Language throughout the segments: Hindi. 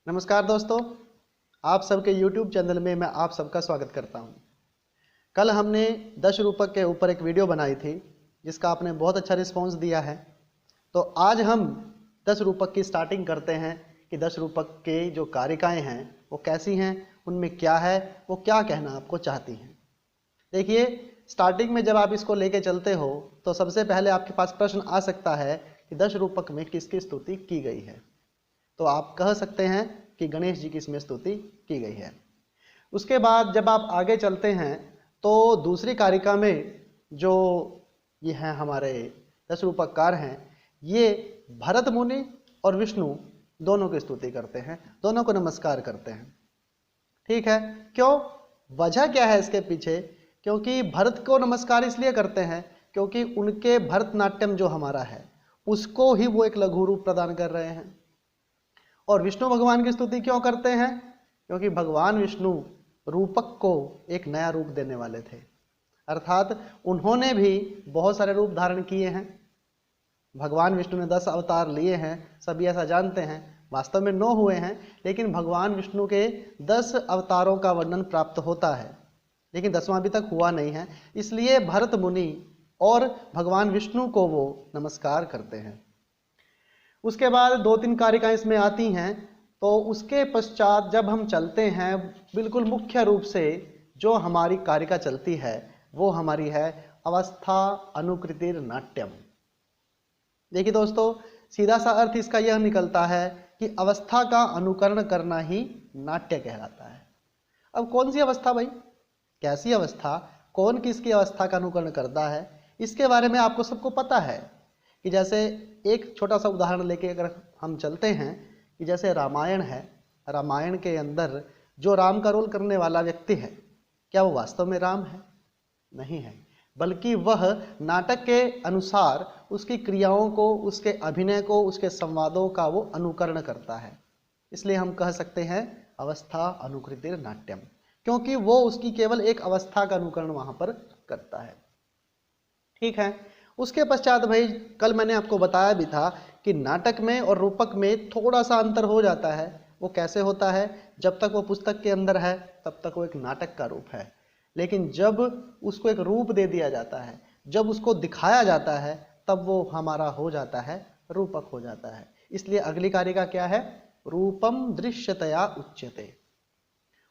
नमस्कार दोस्तों, आप सबके YouTube चैनल में मैं आप सबका स्वागत करता हूं। कल हमने 10 रूपक के ऊपर एक वीडियो बनाई थी जिसका आपने बहुत अच्छा रिस्पॉन्स दिया है। तो आज हम 10 रूपक की स्टार्टिंग करते हैं कि 10 रूपक के जो कारिकाएं हैं वो कैसी हैं, उनमें क्या है, वो क्या कहना आपको चाहती हैं। देखिए, स्टार्टिंग में जब आप इसको लेके चलते हो तो सबसे पहले आपके पास प्रश्न आ सकता है कि 10 रूपक में किसकी स्तुति की गई है। तो आप कह सकते हैं कि गणेश जी की इसमें स्तुति की गई है। उसके बाद जब आप आगे चलते हैं तो दूसरी कारिका में जो ये हैं हमारे 10 रूपककार हैं, ये भरत मुनि और विष्णु दोनों की स्तुति करते हैं, दोनों को नमस्कार करते हैं। ठीक है, क्यों, वजह क्या है इसके पीछे? क्योंकि भरत को नमस्कार इसलिए करते हैं क्योंकि उनके भरतनाट्यम जो हमारा है उसको ही वो एक लघु रूप प्रदान कर रहे हैं। और विष्णु भगवान की स्तुति क्यों करते हैं? क्योंकि भगवान विष्णु रूपक को एक नया रूप देने वाले थे, अर्थात उन्होंने भी बहुत सारे रूप धारण किए हैं। भगवान विष्णु ने 10 अवतार लिए हैं, सभी ऐसा जानते हैं। वास्तव में 9 हुए हैं, लेकिन भगवान विष्णु के 10 अवतारों का वर्णन प्राप्त होता है, लेकिन 10वां अभी तक हुआ नहीं है। इसलिए भरत मुनि और भगवान विष्णु को वो नमस्कार करते हैं। उसके बाद 2-3 कारिकाएं इसमें आती हैं। तो उसके पश्चात जब हम चलते हैं, बिल्कुल मुख्य रूप से जो हमारी कारिका चलती है वो हमारी है अवस्था अनुकृतिर नाट्यम। देखिए दोस्तों, सीधा सा अर्थ इसका यह निकलता है कि अवस्था का अनुकरण करना ही नाट्य कहलाता है। अब कौन सी अवस्था भाई, कैसी अवस्था, कौन किसकी अवस्था का अनुकरण करता है, इसके बारे में आपको सबको पता है। कि जैसे एक छोटा सा उदाहरण लेके अगर हम चलते हैं कि जैसे रामायण है, रामायण के अंदर जो राम का रोल करने वाला व्यक्ति है, क्या वो वास्तव में राम है? नहीं है, बल्कि वह नाटक के अनुसार उसकी क्रियाओं को, उसके अभिनय को, उसके संवादों का वो अनुकरण करता है। इसलिए हम कह सकते हैं अवस्था अनुकृतिर नाट्यम, क्योंकि वो उसकी केवल एक अवस्था का अनुकरण वहां पर करता है। ठीक है, उसके पश्चात भाई कल मैंने आपको बताया भी था कि नाटक में और रूपक में थोड़ा सा अंतर हो जाता है। वो कैसे होता है? जब तक वो पुस्तक के अंदर है तब तक वो एक नाटक का रूप है, लेकिन जब उसको एक रूप दे दिया जाता है, जब उसको दिखाया जाता है, तब वो हमारा हो जाता है, रूपक हो जाता है। इसलिए अगली कारिका क्या है? रूपम दृश्यतया उच्यते।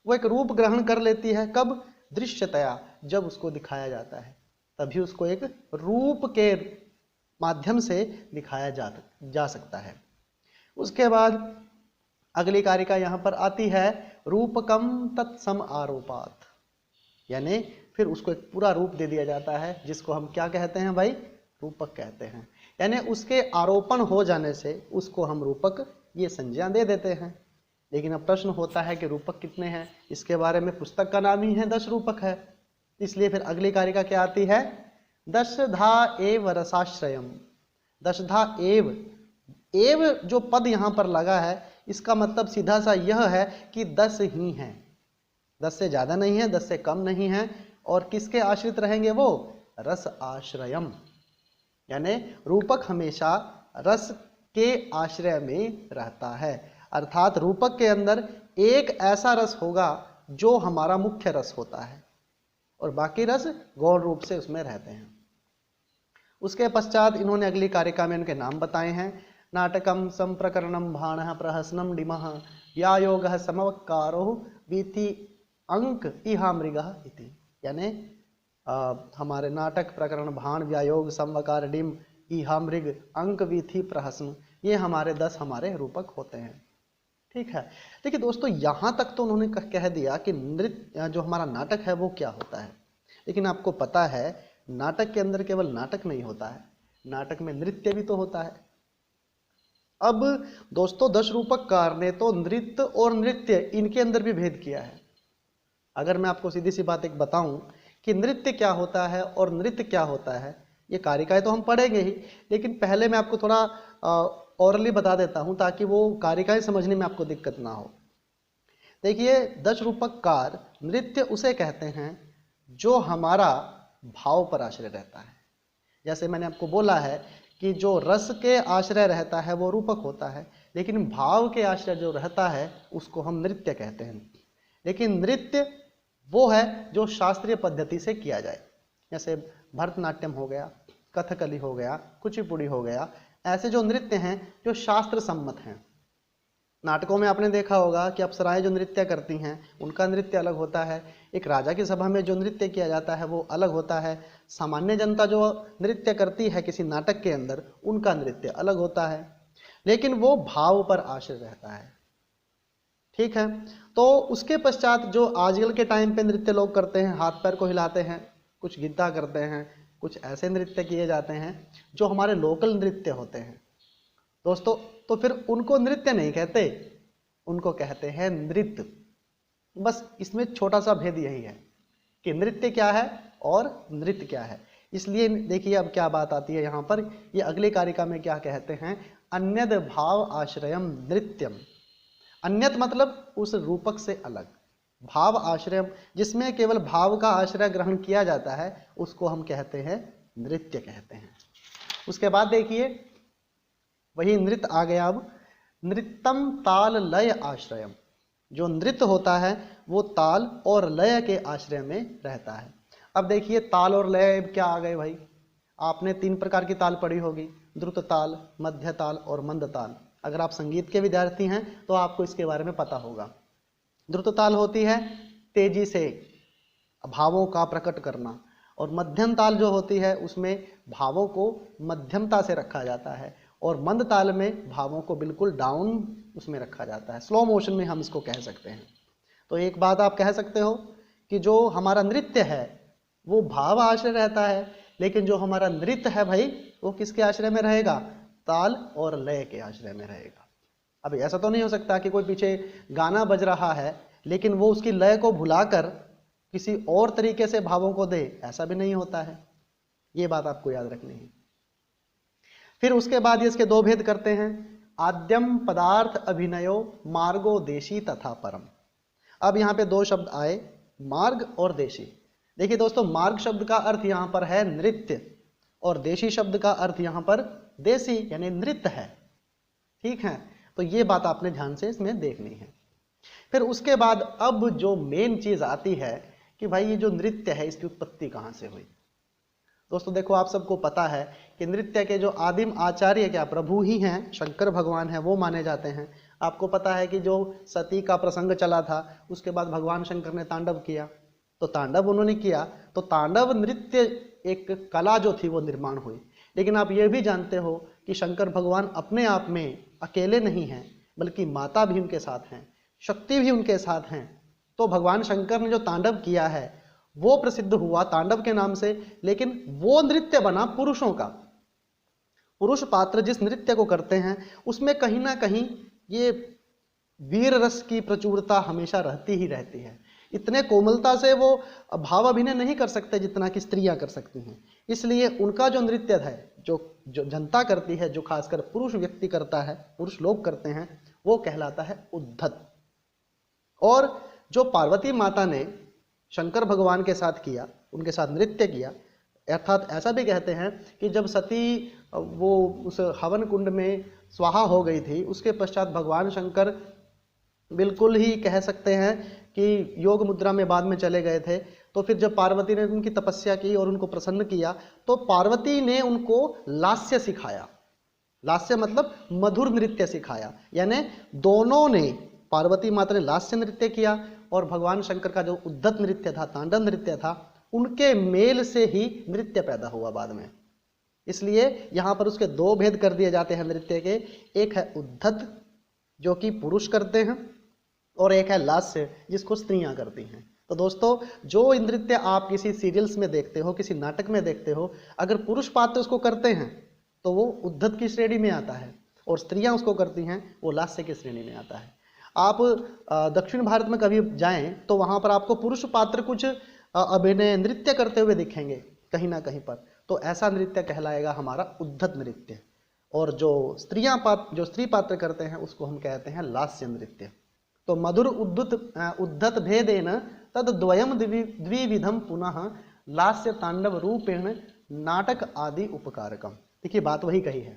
वो एक रूप ग्रहण कर लेती है, कब? दृश्यतया, जब उसको दिखाया जाता है तभी उसको एक रूप के माध्यम से दिखाया जा सकता है। उसके बाद अगली कारिका यहां पर आती है रूपकम तत्सम आरोपात, यानी फिर उसको एक पूरा रूप दे दिया जाता है, जिसको हम क्या कहते हैं भाई? रूपक कहते हैं। यानी उसके आरोपण हो जाने से उसको हम रूपक ये संज्ञा दे देते हैं। लेकिन अब प्रश्न होता है कि रूपक कितने हैं? इसके बारे में पुस्तक का नाम ही है 10 रूपक है। इसलिए फिर अगली कारिका क्या आती है? दशधा एव रसाश्रयम। दशधा एव, एव जो पद यहां पर लगा है इसका मतलब सीधा सा यह है कि 10 ही हैं, 10 से ज्यादा नहीं है, 10 से कम नहीं है। और किसके आश्रित रहेंगे वो? रस आश्रयम, यानी रूपक हमेशा रस के आश्रय में रहता है। अर्थात रूपक के अंदर एक ऐसा रस होगा जो हमारा मुख्य रस होता है और बाकी रस गौण रूप से उसमें रहते हैं। उसके पश्चात इन्होंने अगली कारिका में उनके नाम बताए हैं। नाटकम संप्रकरणम भाणः प्रहसनम डिमः व्यायोगः समवक्कारो वीति अंक इहा मृगः इति। यानी हमारे नाटक, प्रकरण, भाण, व्यायोग, समवकार, डिम, इहा मृग, अंक, वीथि, प्रहसन, ये हमारे 10 हमारे रूपक होते हैं। ठीक है, देखिए दोस्तों, यहां तक तो उन्होंने कह दिया कि नृत्य जो हमारा नाटक है वो क्या होता है। लेकिन आपको पता है नाटक के अंदर केवल नाटक नहीं होता है, नाटक में नृत्य भी तो होता है। अब दोस्तों 10 रूपककार ने तो नृत्य और नृत्य इनके अंदर भी भेद किया है। अगर मैं आपको सीधी सी बात एक बताऊं कि नृत्य क्या होता है और नृत्य क्या होता है, ये कारिकाएं तो हम पढ़ेंगे ही, लेकिन पहले मैं आपको थोड़ा ओरली बता देता हूं ताकि वो कारिकाएं समझने में आपको दिक्कत ना हो। देखिए, 10 रूपककार नृत्य उसे कहते हैं जो हमारा भाव पर आश्रय रहता है। जैसे मैंने आपको बोला है कि जो रस के आश्रय रहता है वो रूपक होता है, लेकिन भाव के आश्रय जो रहता है उसको हम नृत्य कहते हैं। लेकिन नृत्य वो है जो शास्त्रीय पद्धति से किया जाए, जैसे भरतनाट्यम हो गया, कथकली हो गया, कुचिपुड़ी हो गया, ऐसे जो नृत्य हैं जो शास्त्र सम्मत हैं। नाटकों में आपने देखा होगा कि अप्सराएं जो नृत्य करती हैं उनका नृत्य अलग होता है, एक राजा की सभा में जो नृत्य किया जाता है वो अलग होता है, सामान्य जनता जो नृत्य करती है किसी नाटक के अंदर उनका नृत्य अलग होता है, लेकिन वो भाव पर आश्रित रहता है। ठीक है, तो उसके पश्चात जो आजकल के टाइम पे नृत्य लोग करते हैं, हाथ पैर को हिलाते हैं, कुछ गिद्दा करते हैं, कुछ ऐसे नृत्य किए जाते हैं जो हमारे लोकल नृत्य होते हैं दोस्तों, तो फिर उनको नृत्य नहीं कहते, उनको कहते हैं नृत्य। बस इसमें छोटा सा भेद यही है कि नृत्य क्या है और नृत्य क्या है। इसलिए देखिए अब क्या बात आती है यहाँ पर, ये अगले कारिका में क्या कहते हैं, अन्यद भाव आश्रयम नृत्यम। अन्यत मतलब उस रूपक से अलग, भाव आश्रयम जिसमें केवल भाव का आश्रय ग्रहण किया जाता है उसको हम कहते हैं नृत्य कहते हैं। उसके बाद देखिए वही नृत्य आ गया, अब नृत्यम ताल लय आश्रयम। जो नृत्य होता है वो ताल और लय के आश्रय में रहता है। अब देखिए ताल और लय क्या आ गए भाई, आपने 3 प्रकार की ताल पढ़ी होगी, द्रुत ताल, मध्य ताल और मंद ताल। अगर आप संगीत के विद्यार्थी हैं तो आपको इसके बारे में पता होगा। द्रुत ताल होती है तेजी से भावों का प्रकट करना, और मध्यम ताल जो होती है उसमें भावों को मध्यमता से रखा जाता है, और मंद ताल में भावों को बिल्कुल डाउन उसमें रखा जाता है, स्लो मोशन में हम इसको कह सकते हैं। तो एक बात आप कह सकते हो कि जो हमारा नृत्य है वो भाव आश्रय रहता है, लेकिन जो हमारा नृत्य है भाई वो किसके आश्रय में रहेगा, ताल और लय के आश्रय में रहेगा। अब ऐसा तो नहीं हो सकता कि कोई पीछे गाना बज रहा है लेकिन वो उसकी लय को भुलाकर किसी और तरीके से भावों को दे, ऐसा भी नहीं होता है, ये बात आपको याद रखनी है। फिर उसके बाद इसके 2 भेद करते हैं, आद्यम पदार्थ अभिनयो मार्गो देशी तथा परम। अब यहाँ पे 2 शब्द आए, मार्ग और देशी। देखिए दोस्तों, मार्ग शब्द का अर्थ यहाँ पर है नृत्य और देशी शब्द का अर्थ यहाँ पर देशी यानी नृत्य है। ठीक है, तो ये बात आपने ध्यान से इसमें देखनी है। फिर उसके बाद अब जो मेन चीज आती है कि भाई ये जो नृत्य है इसकी उत्पत्ति कहाँ से हुई। दोस्तों देखो, आप सबको पता है कि नृत्य के जो आदिम आचार्य क्या प्रभु ही हैं, शंकर भगवान हैं, वो माने जाते हैं। आपको पता है कि जो सती का प्रसंग चला था उसके बाद भगवान शंकर ने तांडव किया, तो तांडव उन्होंने किया, तो तांडव नृत्य एक कला जो थी वो निर्माण हुई। लेकिन आप ये भी जानते हो कि शंकर भगवान अपने आप में अकेले नहीं हैं, बल्कि माता भी उनके साथ हैं, शक्ति भी उनके साथ हैं। तो भगवान शंकर ने जो तांडव किया है वो प्रसिद्ध हुआ तांडव के नाम से, लेकिन वो नृत्य बना पुरुषों का। पुरुष पात्र जिस नृत्य को करते हैं उसमें कहीं ना कहीं ये वीर रस की प्रचुरता हमेशा रहती ही रहती है। इतने कोमलता से वो भाव अभिनय नहीं कर सकते जितना कि स्त्रियां कर सकती हैं। इसलिए उनका जो नृत्य है, जो जनता करती है, जो खासकर पुरुष व्यक्ति करता है, पुरुष लोग करते हैं, वो कहलाता है उद्धत। और जो पार्वती माता ने शंकर भगवान के साथ किया, उनके साथ नृत्य किया, अर्थात ऐसा भी कहते हैं कि जब सती वो उस हवन कुंड में स्वाहा हो गई थी, उसके पश्चात भगवान शंकर बिल्कुल ही कह सकते हैं कि योग मुद्रा में बाद में चले गए थे। तो फिर जब पार्वती ने उनकी तपस्या की और उनको प्रसन्न किया, तो पार्वती ने उनको लास्य सिखाया। लास्य मतलब मधुर नृत्य सिखाया, यानी दोनों ने, पार्वती माता ने लास्य नृत्य किया और भगवान शंकर का जो उद्धत नृत्य था, तांडव नृत्य था, उनके मेल से ही नृत्य पैदा हुआ बाद में। इसलिए यहाँ पर उसके 2 भेद कर दिए जाते हैं नृत्य के, एक है उद्धत जो कि पुरुष करते हैं और एक है लास्य जिसको स्त्रियां करती हैं। तो दोस्तों, जो नृत्य आप किसी सीरियल्स में देखते हो, किसी नाटक में देखते हो, अगर पुरुष पात्र उसको करते हैं तो वो उद्धत की श्रेणी में आता है, और स्त्रियां उसको करती हैं वो लास्य की श्रेणी में आता है। आप दक्षिण भारत में कभी जाएं तो वहां पर आपको पुरुष पात्र कुछ अभिनय नृत्य करते हुए दिखेंगे कहीं ना कहीं पर, तो ऐसा नृत्य कहलाएगा हमारा उद्धत नृत्य। और जो स्त्री पात्र करते हैं उसको हम कहते हैं लास्य नृत्य। तो मधुर उद्धत भेदेन तद द्वयम द्विविधम पुनः लास्य तांडव रूपेण नाटक आदि उपकारकम। देखिए बात वही कही है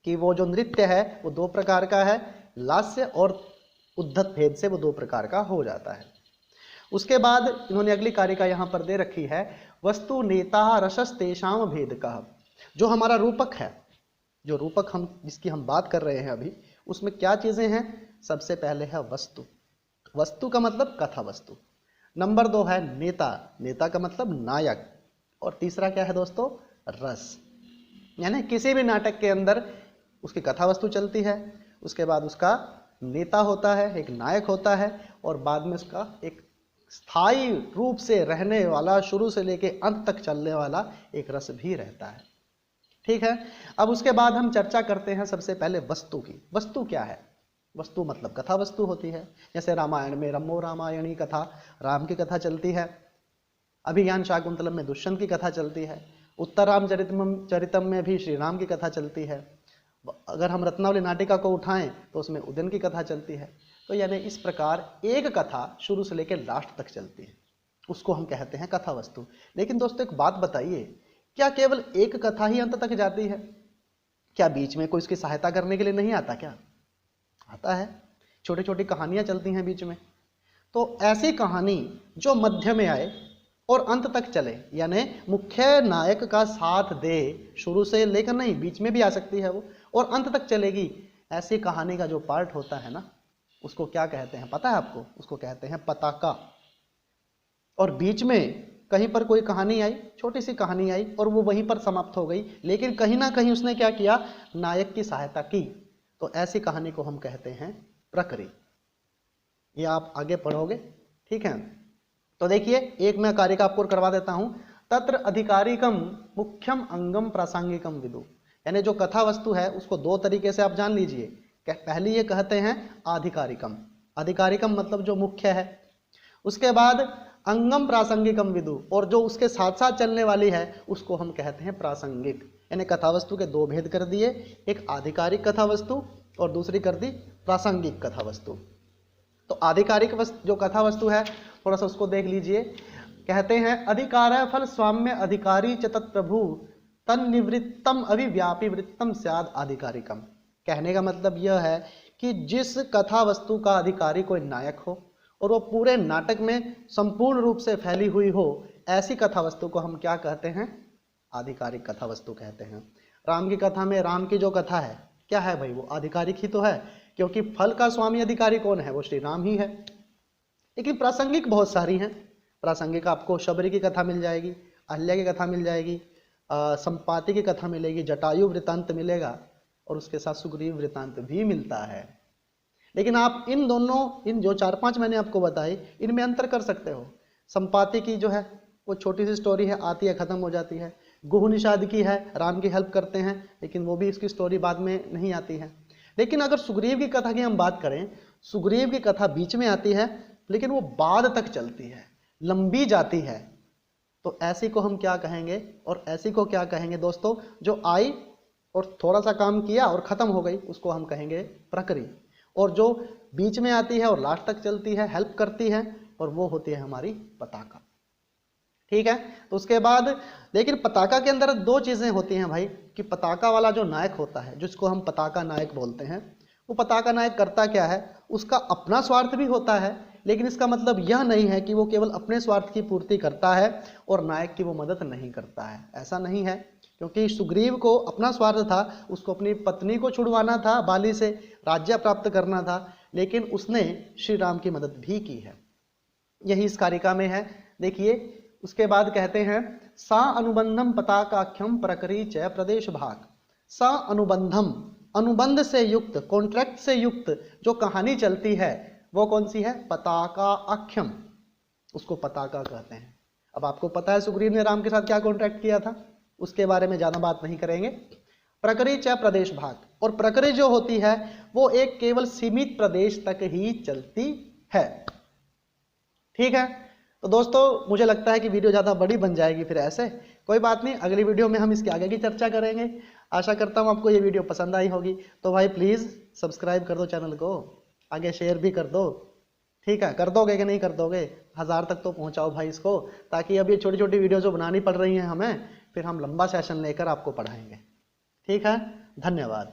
कि वो जो नृत्य है वो दो प्रकार का है, लास्य और उद्धत भेद से वो दो प्रकार का हो जाता है। उसके बाद इन्होंने अगली कारिका यहाँ पर दे रखी है, वस्तु नेता रसस तेषाम भेद का। जो हमारा रूपक है, जो रूपक हम जिसकी हम बात कर रहे हैं अभी, उसमें क्या चीजें हैं? सबसे पहले है वस्तु, वस्तु का मतलब कथा वस्तु। नंबर 2 है नेता, नेता का मतलब नायक। और तीसरा क्या है दोस्तों? रस। यानी किसी भी नाटक के अंदर उसकी कथा वस्तु चलती है, उसके बाद उसका नेता होता है, एक नायक होता है, और बाद में उसका एक स्थायी रूप से रहने वाला, शुरू से लेके अंत तक चलने वाला एक रस भी रहता है। ठीक है, अब उसके बाद हम चर्चा करते हैं सबसे पहले वस्तु की। वस्तु क्या है? वस्तु मतलब कथा वस्तु होती है। जैसे रामायण में रमो रामायणी कथा, राम की कथा चलती है। अभिज्ञान शाकुंतलम में दुष्यंत की कथा चलती है। उत्तराम चरितम में भी श्री राम की कथा चलती है। अगर हम रत्नावली नाटिका को उठाएं तो उसमें उदयन की कथा चलती है। तो यानी इस प्रकार एक कथा शुरू से लेकर लास्ट तक चलती है, उसको हम कहते हैं कथा वस्तु। लेकिन दोस्तों एक बात बताइए, क्या केवल एक कथा ही अंत तक जाती है? क्या बीच में कोई उसकी सहायता करने के लिए नहीं आता? क्या आता है? छोटी छोटी कहानियां चलती हैं बीच में। तो ऐसी कहानी जो मध्य में आए और अंत तक चले, यानी मुख्य नायक का साथ दे, शुरू से लेकर नहीं, बीच में भी आ सकती है वो, और अंत तक चलेगी, ऐसी कहानी का जो पार्ट होता है ना, उसको क्या कहते हैं पता है आपको? उसको कहते हैं पताका। और बीच में कहीं पर कोई कहानी आई, छोटी सी कहानी आई और वो वहीं पर समाप्त हो गई, लेकिन कहीं ना कहीं उसने क्या किया? नायक की सहायता की। तो ऐसी कहानी को हम कहते हैं प्रकरी। ये आप आगे पढ़ोगे, ठीक है? तो देखिए, एक मैं कारिका आपको करवा देता हूं। तत्र अधिकारिकम मुख्यम अंगम प्रासंगिकम विदु। यानी जो कथा वस्तु है उसको दो तरीके से आप जान लीजिए। पहली ये कहते हैं आधिकारिकम, आधिकारिकम मतलब जो मुख्य है। उसके बाद अंगम प्रासंगिकम विदु, और जो उसके साथ साथ चलने वाली है उसको हम कहते हैं प्रासंगिक। यानी कथा वस्तु के दो भेद कर दिए, एक आधिकारिक कथा वस्तु और दूसरी कर दी प्रासंगिक कथा वस्तु। तो आधिकारिक जो कथा वस्तु है, थोड़ा सा उसको देख लीजिए। कहते हैं अधिकार फल स्वाम्य अधिकारी च तत्प्रभु तन निवृत्तम अभिव्यापी वृत्तम स्याद आधिकारिकम। कहने का मतलब यह है कि जिस कथा वस्तु का अधिकारी कोई नायक हो और वो पूरे नाटक में संपूर्ण रूप से फैली हुई हो, ऐसी कथा वस्तु को हम क्या कहते हैं? आधिकारिक कथा वस्तु कहते हैं। राम की कथा में राम की जो कथा है, क्या है भाई? वो आधिकारिक ही तो है, क्योंकि फल का स्वामी अधिकारी कौन है? वो श्री राम ही है। लेकिन प्रासंगिक बहुत सारी हैं। प्रासंगिक आपको शबरी की कथा मिल जाएगी, अहल्या की कथा मिल जाएगी, संपाति की कथा मिलेगी, जटायु वृत्तांत मिलेगा, और उसके साथ सुग्रीव वृत्तांत भी मिलता है। लेकिन आप इन दोनों, इन जो 4-5 मैंने आपको बताई, इनमें अंतर कर सकते हो। संपाति की जो है वो छोटी सी स्टोरी है, आती है खत्म हो जाती है। गुह निषाद की है, राम की हेल्प करते हैं, लेकिन वो भी इसकी स्टोरी बाद में नहीं आती है। लेकिन अगर सुग्रीव की कथा की हम बात करें, सुग्रीव की कथा बीच में आती है, लेकिन वो बाद तक चलती है, लंबी जाती है। तो ऐसी को हम क्या कहेंगे? और ऐसी को क्या कहेंगे दोस्तों? जो आई और थोड़ा सा काम किया और खत्म हो गई, उसको हम कहेंगे प्रकरी। और जो बीच में आती है और लास्ट तक चलती है, हेल्प करती है, और वो होती है हमारी पताका। ठीक है? तो उसके बाद, लेकिन पताका के अंदर दो चीजें होती हैं भाई, कि पताका वाला जो नायक होता है, जिसको हम पताका नायक बोलते हैं, वो पताका नायक करता क्या है? उसका अपना स्वार्थ भी होता है, लेकिन इसका मतलब यह नहीं है कि वो केवल अपने स्वार्थ की पूर्ति करता है और नायक की वो मदद नहीं करता है। ऐसा नहीं है, क्योंकि सुग्रीव को अपना स्वार्थ था, उसको अपनी पत्नी को छुड़वाना था, बाली से राज्य प्राप्त करना था, लेकिन उसने श्री राम की मदद भी की है। यही इस कारिका में है। देखिए, उसके बाद कहते हैं सा अनुबंधम पताकाख्यम प्रकरी च प्रदेश भाग। सा अनुबंधम, अनुबंध से युक्त, कॉन्ट्रैक्ट से युक्त जो कहानी चलती है, वो कौन सी है? पताका आख्यम, उसको पताका कहते हैं। अब आपको पता है सुग्रीव ने राम के साथ क्या कॉन्ट्रैक्ट किया था, उसके बारे में ज्यादा बात नहीं करेंगे। प्रकरी च प्रदेश भाग, और प्रकरी जो होती है वो एक केवल सीमित प्रदेश तक ही चलती है। ठीक है? तो दोस्तों, मुझे लगता है कि वीडियो ज़्यादा बड़ी बन जाएगी, फिर ऐसे कोई बात नहीं, अगली वीडियो में हम इसके आगे की चर्चा करेंगे। आशा करता हूँ आपको ये वीडियो पसंद आई होगी। तो भाई प्लीज़ सब्सक्राइब कर दो चैनल को, आगे शेयर भी कर दो। ठीक है? कर दोगे कि नहीं कर दोगे? 1000 तक तो पहुँचाओ भाई इसको, ताकि अब ये छोटी छोटी वीडियो जो बनानी पड़ रही हैं हमें, फिर हम लंबा सेशन लेकर आपको पढ़ाएंगे। ठीक है? धन्यवाद।